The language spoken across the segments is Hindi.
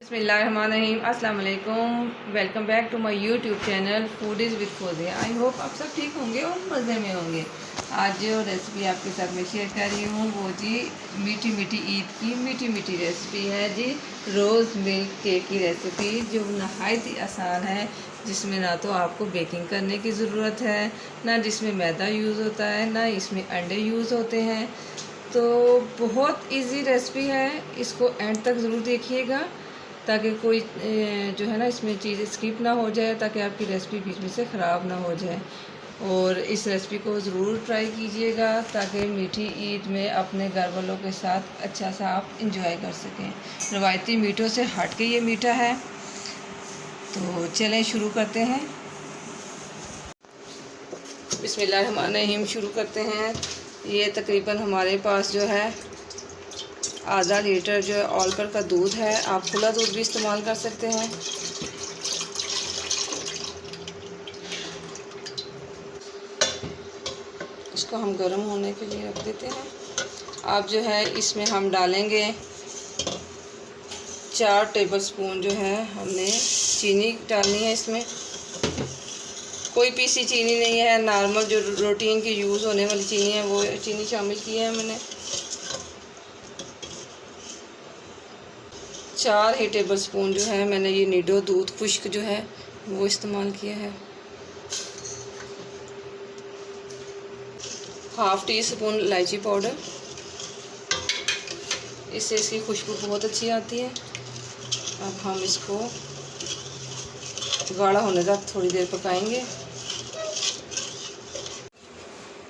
बिस्मिल्लाहिर्रहमानिर्रहीम। अस्सलाम वालेकुम। Welcome back to my YouTube channel foodies with Fauzia. I hope आप सब ठीक होंगे और मज़े में होंगे। आज जो रेसिपी आपके साथ मैं शेयर कर रही हूँ वो जी मीठी मीठी ईद की मीठी मीठी रेसिपी है जी, रोज़ मिल्क केक की रेसिपी, जो नहायत ही आसान है, जिसमें ना तो आपको बेकिंग करने की ज़रूरत है, ना जिसमें मैदा यूज़ होता है, ना इसमें अंडे यूज़ होते हैं। तो बहुत इजी रेसिपी है, इसको एंड तक ज़रूर देखिएगा ताकि कोई जो है ना इसमें चीज़ स्किप ना हो जाए, ताकि आपकी रेसिपी बीच में से ख़राब ना हो जाए। और इस रेसिपी को ज़रूर ट्राई कीजिएगा ताकि मीठी ईद में अपने घर वालों के साथ अच्छा सा आप इंजॉय कर सकें। रवायती मीठों से हट के ये मीठा है। तो चलें शुरू करते हैं। बिस्मिल्लाहिर्रहमानिर्रहीम शुरू करते हैं। ये तकरीबन हमारे पास जो है आधा लीटर जो है ऑल पर का दूध है। आप खुला दूध भी इस्तेमाल कर सकते हैं। इसको हम गर्म होने के लिए रख देते हैं। अब जो है इसमें हम डालेंगे 4 टेबलस्पून जो है हमने चीनी डालनी है। इसमें कोई पीसी चीनी नहीं है, नॉर्मल जो रूटीन की यूज़ होने वाली चीनी है वो चीनी शामिल की है मैंने। 4 ही टेबलस्पून जो है मैंने ये नीडो दूध खुश्क जो है वो इस्तेमाल किया है। हाफ़ टी स्पून इलायची पाउडर, इससे इसकी खुशबू बहुत अच्छी आती है। अब हम इसको गाढ़ा होने तक थोड़ी देर पकाएंगे।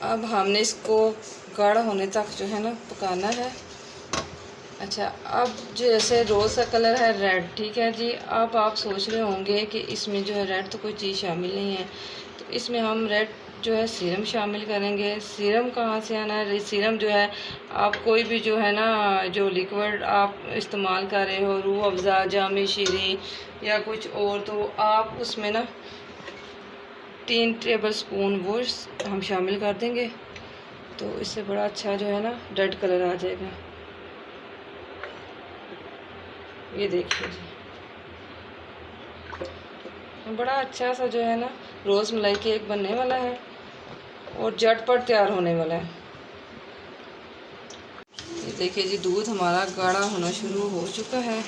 अब हमने इसको गाढ़ा होने तक जो है ना पकाना है। अच्छा, अब जैसे रोज़ का कलर है रेड, ठीक है जी। अब आप सोच रहे होंगे कि इसमें जो है रेड तो कोई चीज़ शामिल नहीं है, तो इसमें हम रेड जो है सीरम शामिल करेंगे। सीरम कहाँ से आना है? सीरम जो है आप कोई भी जो है ना जो लिक्विड आप इस्तेमाल कर रहे हो, रूह अफ़ज़ा, जामी शीरी या कुछ और, तो आप उसमें ना 3 टेबलस्पून वो हम शामिल कर देंगे। तो इससे बड़ा अच्छा जो है ना रेड कलर आ जाएगा। ये देखिए जी, बड़ा अच्छा सा जो है ना रोज़ मलाई केक बनने वाला है और झटपट तैयार होने वाला है। ये देखिए जी, दूध हमारा गाढ़ा होना शुरू हो चुका है।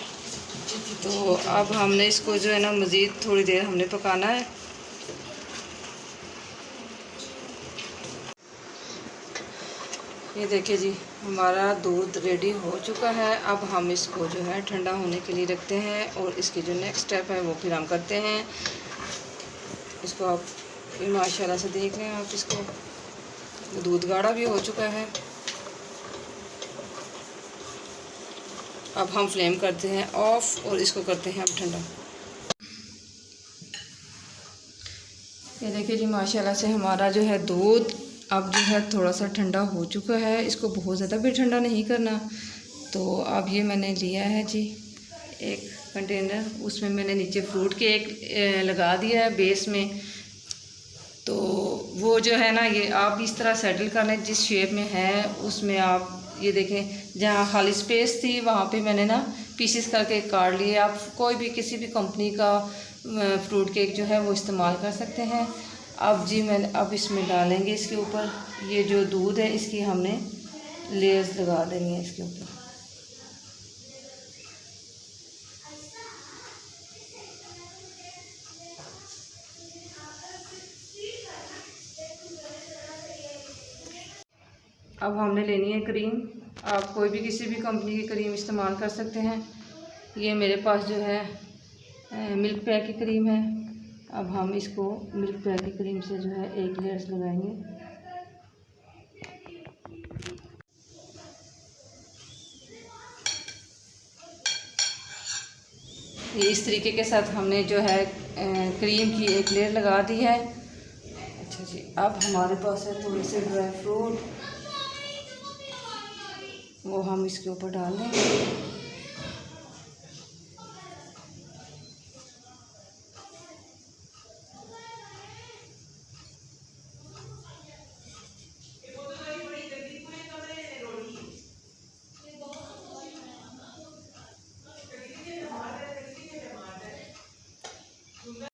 तो अब हमने इसको जो है ना मज़ीद थोड़ी देर हमने पकाना है। ये देखिए जी, हमारा दूध रेडी हो चुका है। अब हम इसको जो है ठंडा होने के लिए रखते हैं और इसकी जो नेक्स्ट स्टेप है वो फिर हम करते हैं। इसको आप माशाल्लाह से देख रहे हैं आप, इसको दूध गाढ़ा भी हो चुका है। अब हम फ्लेम करते हैं ऑफ और इसको करते हैं अब ठंडा। ये देखिए जी, माशाल्लाह से हमारा जो है दूध अब जो है थोड़ा सा ठंडा हो चुका है। इसको बहुत ज़्यादा भी ठंडा नहीं करना। तो अब ये मैंने लिया है जी एक कंटेनर, उसमें मैंने नीचे फ्रूट केक लगा दिया है बेस में। तो वो जो है ना ये आप इस तरह सेटल कर लें जिस शेप में है उसमें। आप ये देखें, जहाँ खाली स्पेस थी वहाँ पे मैंने ना पीसेस करके काट लिए। आप कोई भी किसी भी कंपनी का फ्रूट केक जो है वो इस्तेमाल कर सकते हैं। अब जी अब इसमें डालेंगे इसके ऊपर ये जो दूध है, इसकी हमने लेयर्स लगा देनी है इसके ऊपर। अब हमने लेनी है क्रीम। आप कोई भी किसी भी कंपनी की क्रीम इस्तेमाल कर सकते हैं। ये मेरे पास जो है मिल्क पैक की क्रीम है। अब हम इसको मिल्क पैक की क्रीम से जो है एक लेयर्स लगाएंगे। ये इस तरीके के साथ हमने जो है क्रीम की एक लेयर लगा दी है। अच्छा जी, अब हमारे पास है थोड़े से ड्राई फ्रूट, वो हम इसके ऊपर डाल देंगे।